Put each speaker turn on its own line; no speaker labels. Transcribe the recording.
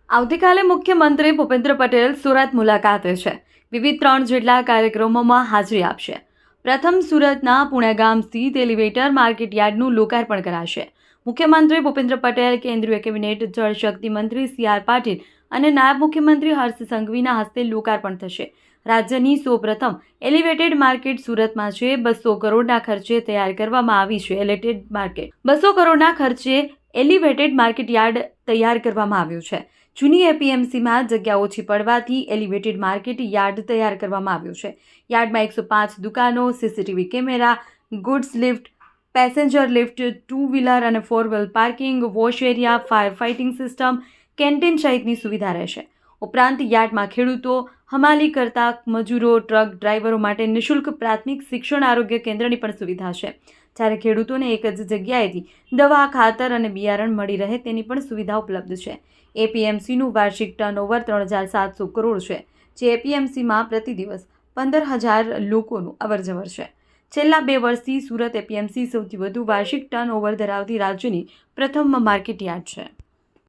આવતીકાલે મુખ્યમંત્રી ભૂપેન્દ્ર પટેલ સુરત મુલાકાતે છે. વિવિધ 3 જેટલા કાર્યક્રમોમાં હાજરી આપશે. પ્રથમ સુરતના પુણેગામ સ્થિત એલિવેટર માર્કેટ યાર્ડનું લોકાર્પણ કરાશે. મુખ્યમંત્રી ભૂપેન્દ્ર પટેલ, કેન્દ્રીય કેબિનેટ જળશક્તિ મંત્રી સી.આર. પાટીલ અને નાયબ મુખ્યમંત્રી હર્ષ સંઘવીના હસ્તે લોકાર્પણ થશે. રાજ્યની સૌપ્રથમ એલિવેટેડ માર્કેટ સુરતમાં છે. 200 કરોડના ખર્ચે તૈયાર કરવામાં આવી છે. એલિવેટેડ માર્કેટ 200 કરોડના ખર્ચે એલિવેટેડ માર્કેટ યાર્ડ તૈયાર કરવામાં આવ્યું છે. જૂની એપીએમસીમાં જગ્યા ઓછી પડવાથી એલિવેટેડ માર્કેટ યાર્ડ તૈયાર કરવામાં આવ્યું છે. યાર્ડમાં 105 દુકાનો, CCTV camera, goods lift, passenger lift, 2 wheeler અને 4 wheel parking, wash area, fire fighting system, canteen સહિતની સુવિધા રહેશે. ઉપરાંત યાર્ડમાં ખેડૂતો, હમાલી કરતા મજૂરો, ટ્રક ડ્રાઈવરો માટે નિઃશુલ્ક પ્રાથમિક શિક્ષણ આરોગ્ય કેન્દ્રની પણ સુવિધા છે. જ્યારે ખેડૂતોને એક જ જગ્યાએથી દવા, ખાતર અને બિયારણ મળી રહે તેની પણ સુવિધા ઉપલબ્ધ છે. એપીએમસીનું વાર્ષિક ટર્નઓવર 3,700 કરોડ છે, જે એપીએમસીમાં પ્રતિ દિવસ 15,000 લોકોનું અવરજવર છે. છેલ્લા 2 વર્ષથી સુરત એપીએમસી સૌથી વધુ વાર્ષિક ટર્નઓવર ધરાવતી રાજ્યની પ્રથમ માર્કેટ યાર્ડ છે.